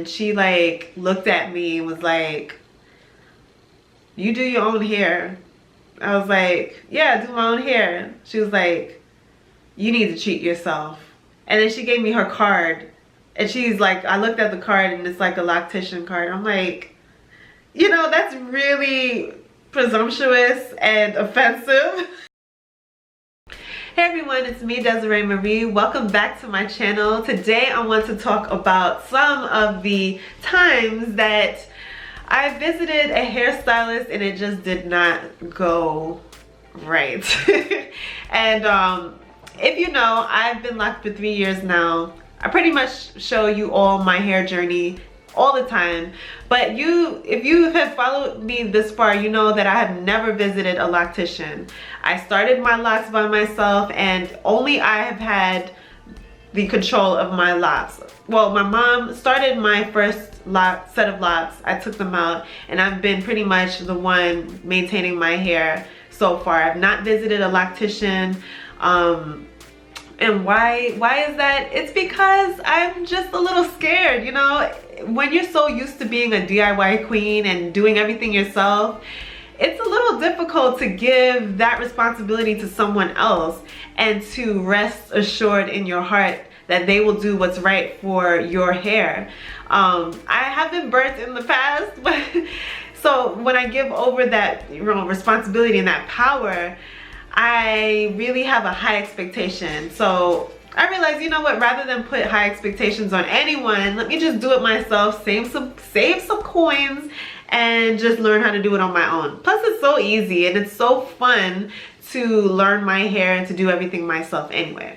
and she like looked at me and was like, "You do your own hair?" I was like, "Yeah, I do my own hair." She was like, "You need to treat yourself." And then she gave me her card, and she's like, I looked at the card and it's like a lactation card. I'm like, you know, that's really presumptuous and offensive. Hey everyone, it's me, Desiree Marie. Welcome back to my channel. Today I want to talk about some of the times that I visited a hairstylist and it just did not go right. And if you know, I've been locked for 3 years now. I pretty much show you all my hair journey all the time, but if you have followed me this far, you know that I have never visited a loctician. I started my locks by myself, and only I have had the control of my locks. Well, my mom started my first set of locks. I took them out, and I've been pretty much the one maintaining my hair so far. I've not visited a loctician. And why is that? It's because I'm just a little scared, you know? When you're so used to being a DIY queen and doing everything yourself, it's a little difficult to give that responsibility to someone else and to rest assured in your heart that they will do what's right for your hair. I have been burnt in the past, but so when I give over that, you know, responsibility and that power, I really have a high expectation. So I realized, you know what, rather than put high expectations on anyone, let me just do it myself, save some coins, and just learn how to do it on my own. Plus it's so easy and it's so fun to learn my hair and to do everything myself anyway.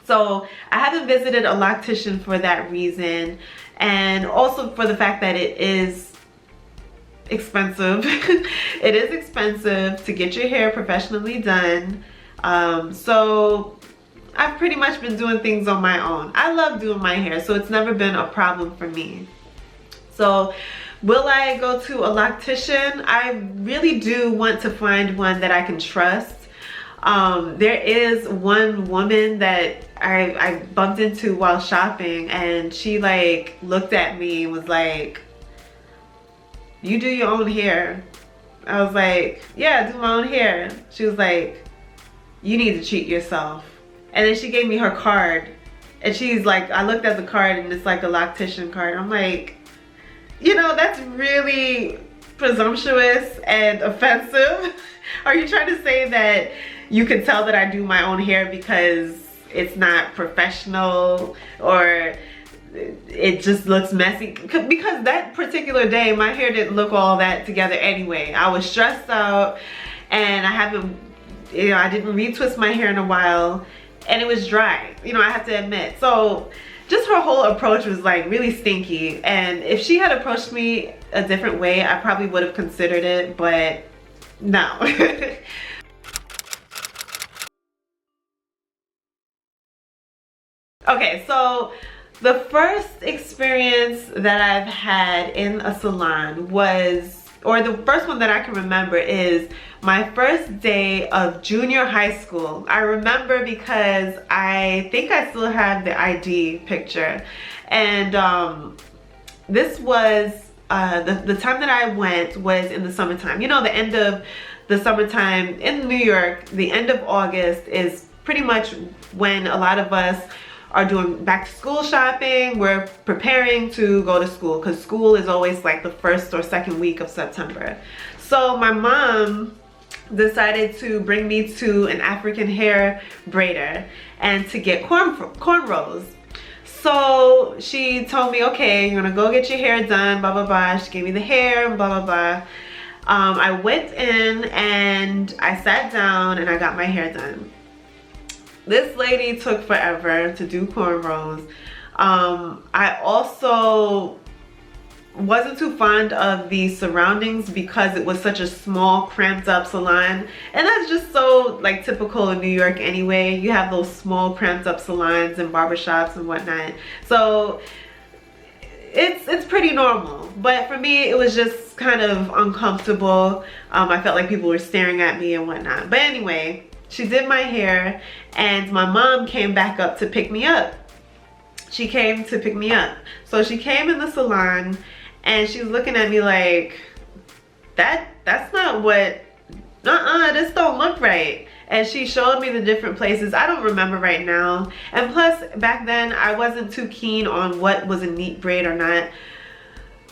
So I haven't visited a loctician for that reason, and also for the fact that it is expensive. It is expensive to get your hair professionally done. So I've pretty much been doing things on my own. I love doing my hair, so it's never been a problem for me. So will I go to a loctician? I really do want to find one that I can trust. There is one woman that I bumped into while shopping, and she like looked at me and was like, "You do your own hair?" I was like, "Yeah, I do my own hair." She was like, "You need to treat yourself." And then she gave me her card, and she's like, I looked at the card and it's like a loctician card. I'm like, you know, that's really presumptuous and offensive. Are you trying to say that you can tell that I do my own hair because it's not professional, or it just looks messy? Because that particular day my hair didn't look all that together anyway. I was stressed out, and I didn't retwist my hair in a while, and it was dry, you know, I have to admit. So just her whole approach was like really stinky, and if she had approached me a different way, I probably would have considered it, but no. Okay, so the first experience that I've had in a salon was, or the first one that I can remember, is my first day of junior high school. I remember because I think I still have the ID picture. And this was, the time that I went was in the summertime. You know, the end of the summertime in New York, the end of August is pretty much when a lot of us are doing back to school shopping. We're preparing to go to school, because school is always like the first or second week of September. So my mom decided to bring me to an African hair braider and to get cornrows. So she told me, okay, you're gonna go get your hair done, blah blah blah. She gave me the hair, blah blah blah. I went in and I sat down and I got my hair done. This lady took forever to do cornrows. I also wasn't too fond of the surroundings because it was such a small, cramped up salon, and that's just so like typical in New York anyway. You have those small, cramped up salons and barbershops and whatnot, so it's pretty normal. But for me, it was just kind of uncomfortable. I felt like people were staring at me and whatnot. But anyway, she did my hair, and my mom came back up to pick me up. she came to pick me up. So she came in the salon and she's looking at me like, that's not what, this don't look right. And she showed me the different places. I don't remember right now. And plus, back then, I wasn't too keen on what was a neat braid or not.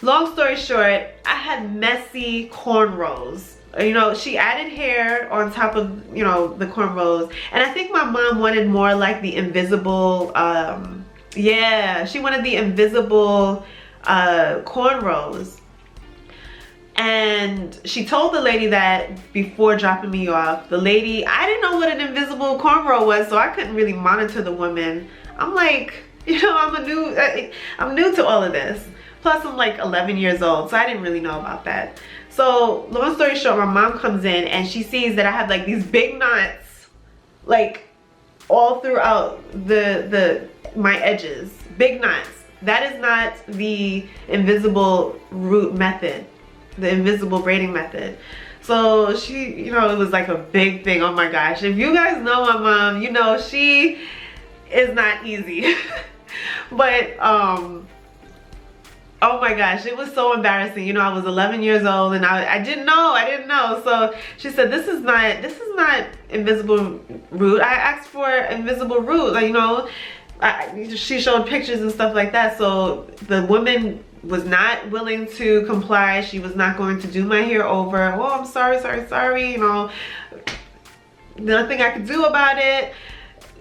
Long story short, I had messy cornrows. You know, she added hair on top of, you know, the cornrows. And I think my mom wanted more like the invisible, yeah, she wanted the invisible cornrows. And she told the lady that before dropping me off. The lady, I didn't know what an invisible cornrow was, so I couldn't really monitor the woman. I'm like, you know, I'm new to all of this. Plus I'm like 11 years old, so I didn't really know about that. So long story short, my mom comes in and she sees that I have like these big knots, like all throughout my edges, big knots. That is not the invisible root method, the invisible braiding method. So she, you know, it was like a big thing. Oh my gosh, if you guys know my mom, you know she is not easy. But oh my gosh, it was so embarrassing. You know, I was 11 years old and I didn't know. So she said, this is not invisible root. I asked for invisible root, like, you know, she showed pictures and stuff like that. So the woman was not willing to comply. She was not going to do my hair over. Oh, I'm sorry, you know, nothing I could do about it.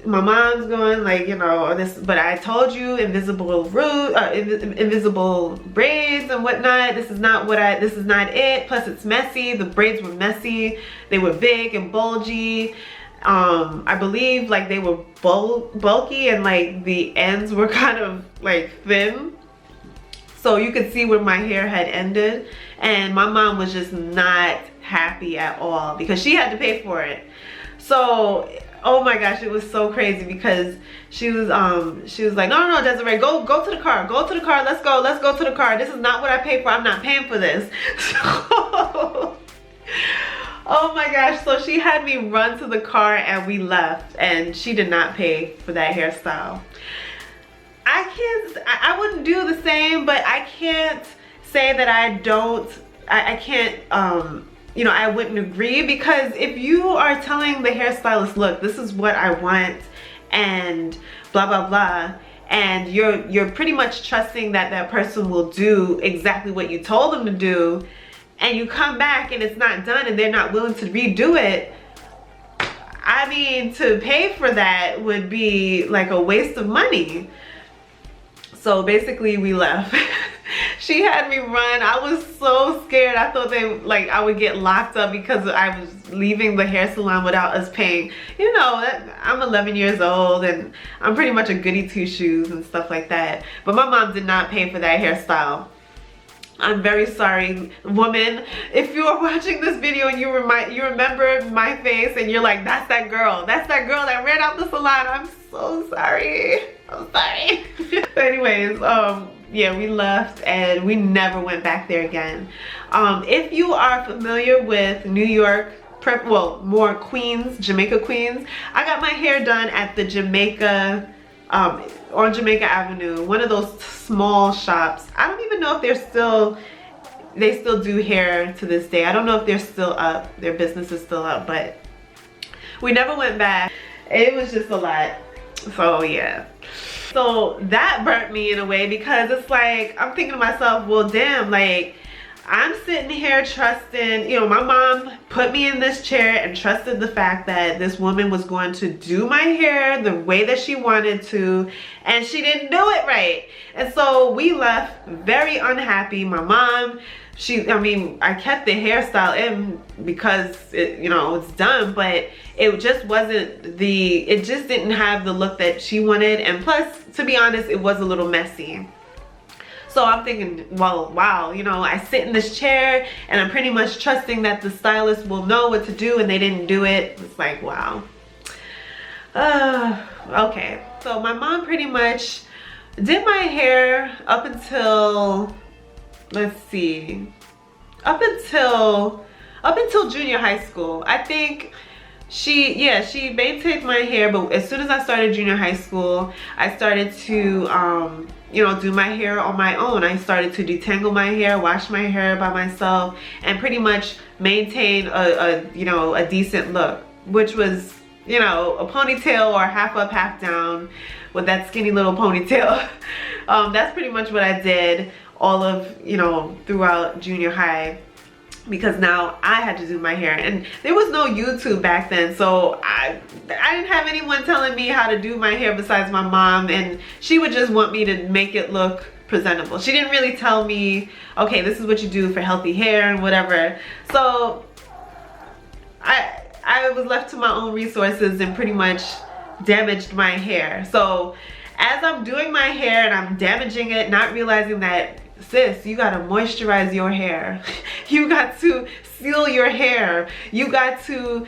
My mom's going like, you know, this, but I told you invisible root, invisible braids and whatnot. This is not it. Plus it's messy. The braids were messy. They were big and bulgy. I believe like they were bulky and like the ends were kind of like thin. So you could see where my hair had ended. And my mom was just not happy at all because she had to pay for it. So, oh my gosh, it was so crazy because she was like, no, Desiree, go to the car, let's go to the car. This is not what I paid for. I'm not paying for this. So, oh my gosh, so she had me run to the car and we left, and she did not pay for that hairstyle. I wouldn't do the same, but I can't say that I can't, you know, I wouldn't agree, because if you are telling the hairstylist, look, this is what I want and blah blah blah, and you're pretty much trusting that that person will do exactly what you told them to do, and you come back and it's not done and they're not willing to redo it, I mean, to pay for that would be like a waste of money. So basically we left. She had me run. I was so scared. I thought I would get locked up because I was leaving the hair salon without us paying. You know, I'm 11 years old and I'm pretty much a goody two shoes and stuff like that. But my mom did not pay for that hairstyle. I'm very sorry, woman. If you are watching this video and you remember my face and you're like, that's that girl that ran out the salon, I'm so sorry. I'm sorry. But anyways, yeah, we left and we never went back there again. If you are familiar with New York, more Queens, Jamaica Queens, I got my hair done at the Jamaica, on Jamaica Avenue, one of those small shops. I don't even know if they still do hair to this day. I don't know if they're still up, their business is still up, but we never went back. It was just a lot. So yeah, so that burnt me in a way, because it's like I'm thinking to myself, well damn, like I'm sitting here trusting, you know, my mom put me in this chair and trusted the fact that this woman was going to do my hair the way that she wanted to, and she didn't do it right. And so we left very unhappy. My mom, I kept the hairstyle in because you know, it's done, but it just it just didn't have the look that she wanted. And plus, to be honest, it was a little messy. So I'm thinking, well, wow, you know, I sit in this chair and I'm pretty much trusting that the stylist will know what to do, and they didn't do it. It's like, wow. Okay, so my mom pretty much did my hair up until, let's see, up until junior high school. I think she maintained my hair, but as soon as I started junior high school, I started to you know, do my hair on my own. I started to detangle my hair, wash my hair by myself, and pretty much maintain a you know, a decent look, which was, you know, a ponytail or half up, half down with that skinny little ponytail. That's pretty much what I did all of, you know, throughout junior high, because now I had to do my hair, and there was no YouTube back then, so I didn't have anyone telling me how to do my hair besides my mom, and she would just want me to make it look presentable. She didn't really tell me, okay, this is what you do for healthy hair and whatever. So I was left to my own resources and pretty much damaged my hair. So as I'm doing my hair and I'm damaging it, not realizing that, sis, you gotta moisturize your hair. You got to seal your hair. You got to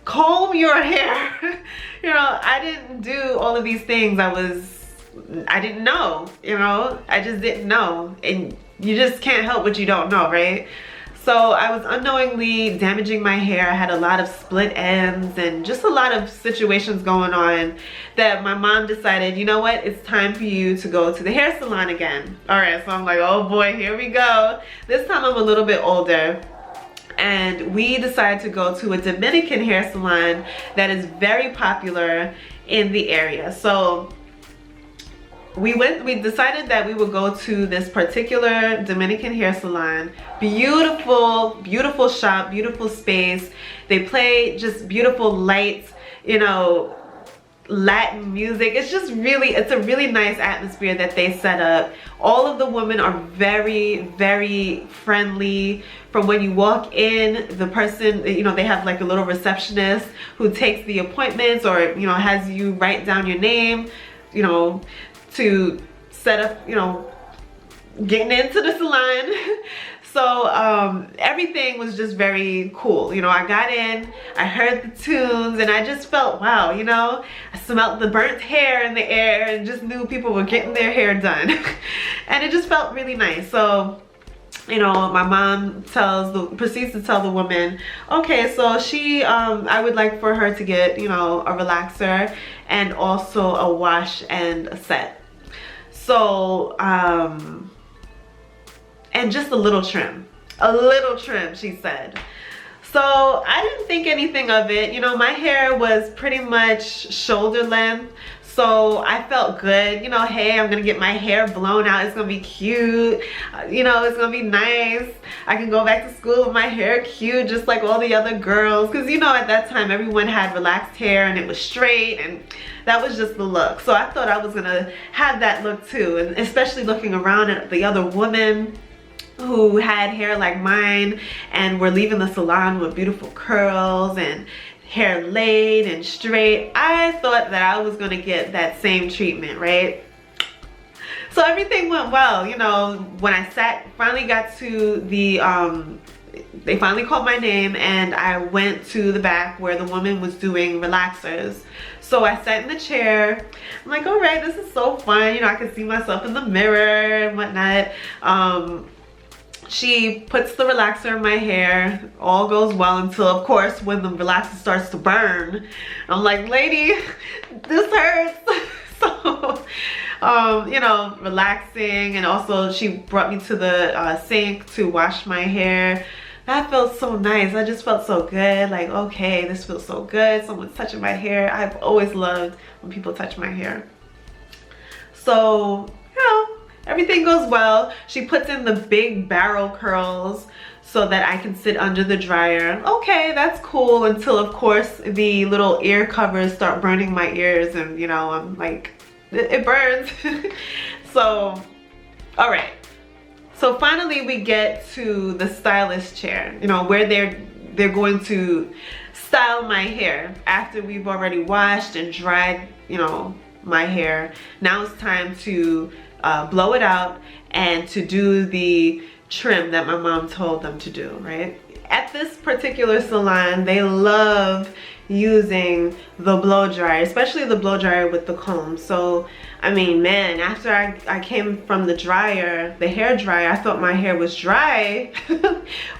comb your hair. You know, I didn't do all of these things. I didn't know, you know, I just didn't know. And you just can't help what you don't know, right? So I was unknowingly damaging my hair. I had a lot of split ends and just a lot of situations going on that my mom decided, you know what, it's time for you to go to the hair salon again. All right, so I'm like, oh boy, here we go. This time I'm a little bit older, and we decided to go to a Dominican hair salon that is very popular in the area. So we decided that we would go to this particular Dominican hair salon. Beautiful, beautiful shop, beautiful space. They play just beautiful lights, you know, Latin music. It's just really, it's a really nice atmosphere that they set up. All of the women are very, very friendly. From when you walk in, the person, you know, they have like a little receptionist who takes the appointments, or, you know, has you write down your name, you know, to set up, you know, getting into the salon. So everything was just very cool. You know, I got in, I heard the tunes, and I just felt, wow, you know, I smelled the burnt hair in the air and just knew people were getting their hair done. And it just felt really nice. So, you know, my mom proceeds to tell the woman, okay, so I would like for her to get, you know, a relaxer and also a wash and a set. So, and just a little trim, she said. So I didn't think anything of it. You know, my hair was pretty much shoulder length, so I felt good. You know, hey, I'm gonna get my hair blown out. It's gonna be cute. You know, it's gonna be nice. I can go back to school with my hair cute, just like all the other girls. Because, you know, at that time, everyone had relaxed hair and it was straight, and that was just the look. So I thought I was gonna have that look too. And especially looking around at the other women who had hair like mine and were leaving the salon with beautiful curls and hair laid and straight, I thought that I was gonna get that same treatment, right? So everything went well. You know, when I finally got to the they finally called my name, and I went to the back where the woman was doing relaxers. So I sat in the chair. I'm like, all right, this is so fun. You know, I can see myself in the mirror and whatnot. She puts the relaxer in my hair. All goes well until, of course, when the relaxer starts to burn. I'm like, lady, this hurts. So, you know, relaxing. And also she brought me to the sink to wash my hair. That felt so nice. I just felt so good. Like, okay, this feels so good. Someone's touching my hair. I've always loved when people touch my hair. So, you know, everything goes well. She puts in the big barrel curls so that I can sit under the dryer. Okay, that's cool, until, of course, the little ear covers start burning my ears, and, you know, I'm like, it burns. So, all right. So finally we get to the stylist chair, you know, where they're going to style my hair after we've already washed and dried, you know, my hair. Now it's time to blow it out and to do the trim that my mom told them to do, right? At this particular salon, they love using the blow dryer, especially the blow dryer with the comb. So, I mean, man, after I came from the dryer, the hair dryer, I thought my hair was dry.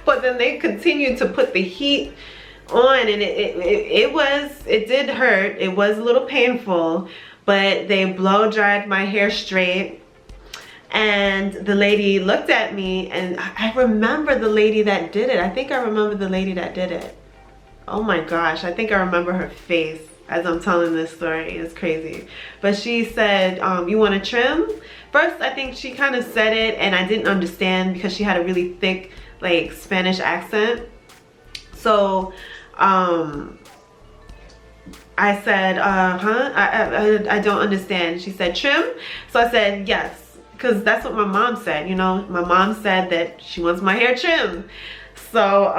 But then they continued to put the heat on, and it did hurt. It was a little painful, but they blow dried my hair straight. And the lady looked at me, and I remember the lady that did it. I think I remember the lady that did it. Oh my gosh, I think I remember her face as I'm telling this story. It's crazy. But she said, you want to trim? First, I think she kind of said it and I didn't understand because she had a really thick, like, Spanish accent. So, I said, I don't understand. She said, trim? So I said, yes, because that's what my mom said. You know, my mom said that she wants my hair trimmed. So,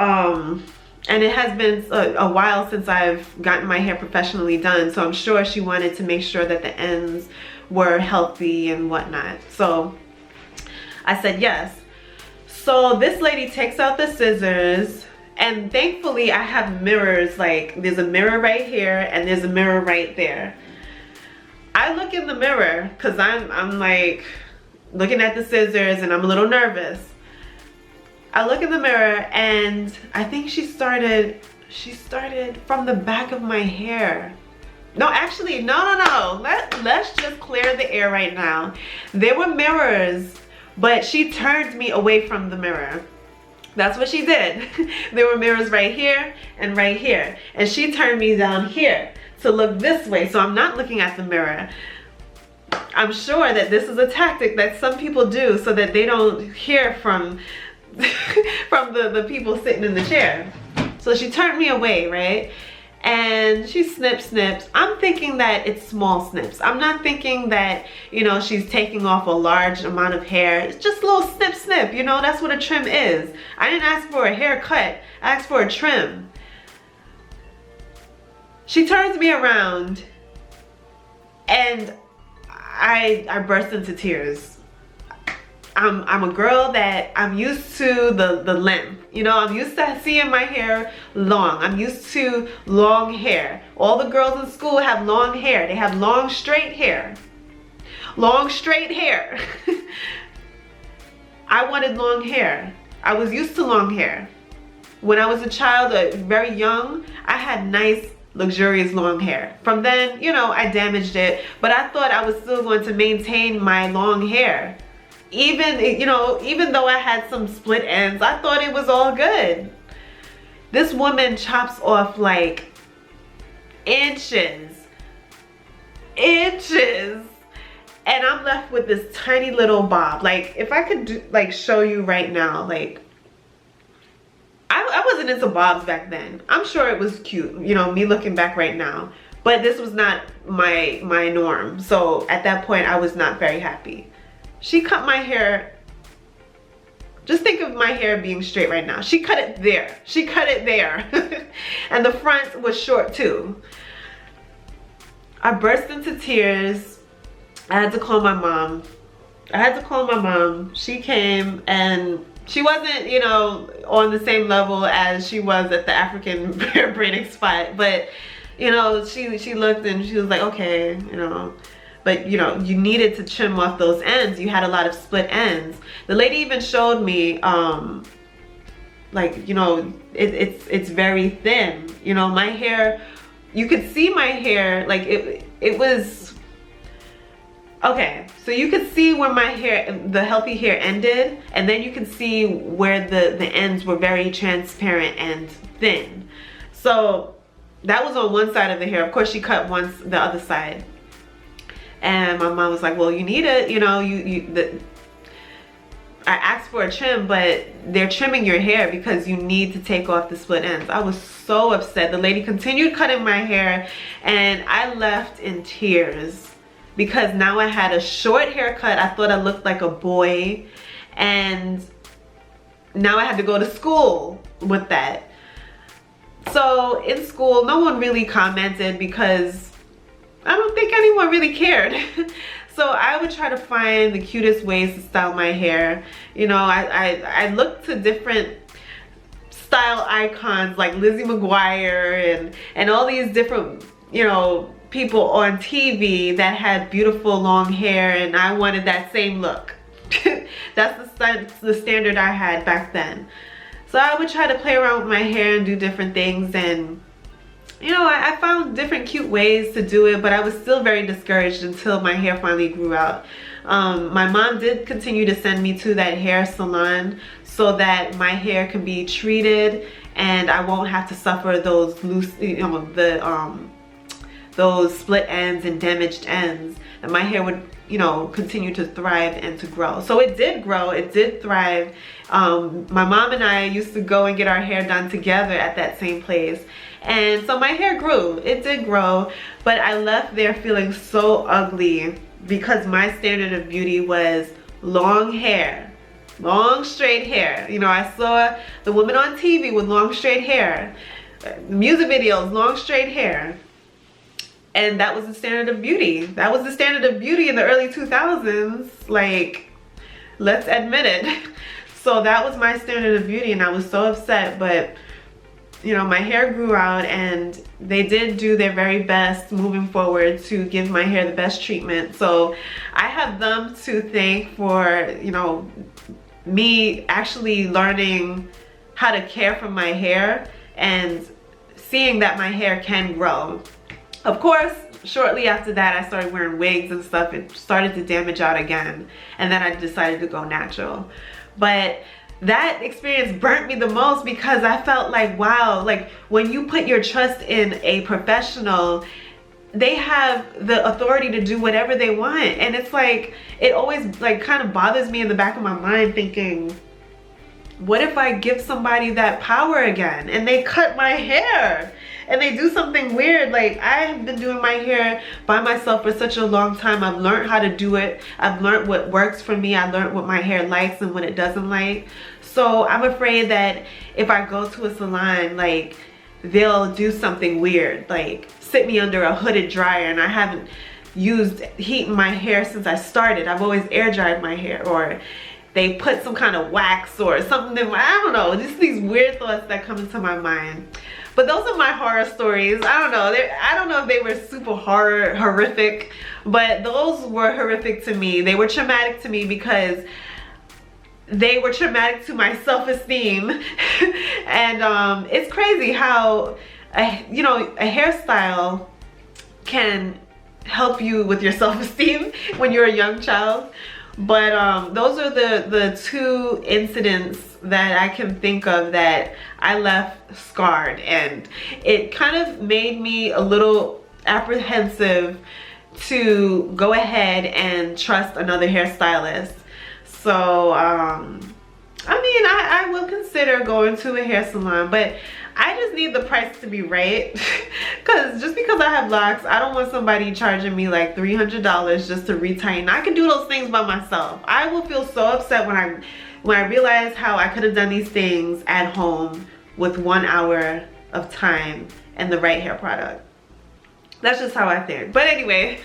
and it has been a while since I've gotten my hair professionally done, so I'm sure she wanted to make sure that the ends were healthy and whatnot. So I said yes. So this lady takes out the scissors, and thankfully I have mirrors. Like, there's a mirror right here and there's a mirror right there. I look in the mirror because I'm like looking at the scissors and I'm a little nervous. I look in the mirror and I think she started from the back of my hair. No, actually, no. Let's just clear the air right now. There were mirrors, but she turned me away from the mirror. That's what she did. There were mirrors right here and right here. And she turned me down here to look this way, so I'm not looking at the mirror. I'm sure that this is a tactic that some people do so that they don't hear from from the people sitting in the chair. So she turned me away, right? And she snips. I'm thinking that it's small snips. I'm not thinking that, you know, she's taking off a large amount of hair. It's just a little snip, you know, that's what a trim is. I didn't ask for a haircut, I asked for a trim. She turns me around and I burst into tears. I'm a girl that I'm used to the length, you know, I'm used to seeing my hair long. I'm used to long hair. All the girls in school have long hair. They have long straight hair. Long straight hair. I wanted long hair. I was used to long hair. When I was a child, very young, I had nice luxurious long hair. From then, you know, I damaged it, but I thought I was still going to maintain my long hair. Even, you know, even though I had some split ends, I thought it was all good. This woman chops off like inches, and I'm left with this tiny little bob. Like, if I could like show you right now, like, I wasn't into bobs back then. I'm sure it was cute, you know, me looking back right now, but this was not my norm. So at that point, I was not very happy. She cut my hair. Just think of my hair being straight right now. She cut it there. She cut it there. And the front was short too. I burst into tears. I had to call my mom. She came, and she wasn't, you know, on the same level as she was at the African hair braiding spot. But, you know, she looked and she was like, okay, you know. But, you know, you needed to trim off those ends. You had a lot of split ends. The lady even showed me, like, you know, it's very thin. You know, my hair, you could see my hair, like, it was, okay. So you could see where my hair, the healthy hair ended, and then you can see where the ends were very transparent and thin. So that was on one side of the hair. Of course, she cut the other side. And my mom was like, well, you need it, you know, I asked for a trim, but they're trimming your hair because you need to take off the split ends. I was so upset. The lady continued cutting my hair, and I left in tears because now I had a short haircut. I thought I looked like a boy, and now I had to go to school with that. So in school, no one really commented because I don't think anyone really cared. So I would try to find the cutest ways to style my hair. You know, I looked to different style icons like Lizzie McGuire and all these different, you know, people on TV that had beautiful long hair, and I wanted that same look. That's the standard I had back then. So I would try to play around with my hair and do different things, and you know, I found different cute ways to do it, but I was still very discouraged until my hair finally grew out. My mom did continue to send me to that hair salon so that my hair can be treated and I won't have to suffer those loose, you know, those split ends and damaged ends, and my hair would, you know, continue to thrive and to grow. So it did grow, it did thrive. My mom and I used to go and get our hair done together at that same place, and so my hair grew, it did grow, but I left there feeling so ugly because my standard of beauty was long hair, long straight hair. You know, I saw the women on TV with long straight hair, music videos, long straight hair. And that was the standard of beauty. That was the standard of beauty in the early 2000s. Like, let's admit it. So that was my standard of beauty, and I was so upset. But, you know, my hair grew out, and they did do their very best moving forward to give my hair the best treatment. So I have them to thank for, you know, me actually learning how to care for my hair and seeing that my hair can grow. Of course, shortly after that, I started wearing wigs and stuff. It started to damage out again, and then I decided to go natural. But that experience burnt me the most because I felt like, wow, like when you put your trust in a professional, they have the authority to do whatever they want. And it's like, it always like kind of bothers me in the back of my mind thinking, what if I give somebody that power again and they cut my hair and they do something weird? Like, I have been doing my hair by myself for such a long time. I've learned how to do it. I've learned what works for me. I learned what my hair likes and what it doesn't like. So I'm afraid that if I go to a salon, like, they'll do something weird, like sit me under a hooded dryer, and I haven't used heat in my hair since I started. I've always air dried my hair, or they put some kind of wax or something in my, I don't know, just these weird thoughts that come into my mind. But those are my horror stories. I don't know, I don't know if they were super horrific, but those were horrific to me. They were traumatic to me because they were traumatic to my self-esteem. And it's crazy how you know, a hairstyle can help you with your self-esteem when you're a young child. But those are the two incidents that I can think of that I left scarred, and it kind of made me a little apprehensive to go ahead and trust another hairstylist. So I mean, I will consider going to a hair salon, but I just need the price to be right. Because just because I have locks, I don't want somebody charging me like $300 just to retighten. I can do those things by myself. I will feel so upset when I realize how I could have done these things at home with 1 hour of time and the right hair product. That's just how I think. But anyway,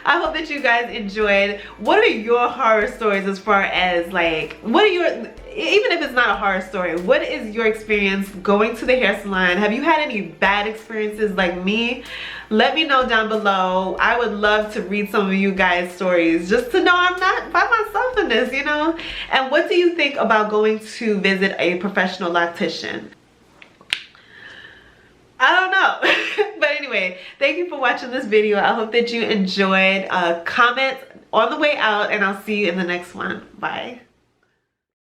I hope that you guys enjoyed. What are your horror stories as far as like, what are your, even if it's not a horror story, what is your experience going to the hair salon? Have you had any bad experiences like me? Let me know down below. I would love to read some of you guys' stories just to know I'm not by myself in this, you know? And what do you think about going to visit a professional loctician? I don't know. But anyway, thank you for watching this video. I hope that you enjoyed. Comment on the way out, and I'll see you in the next one. Bye.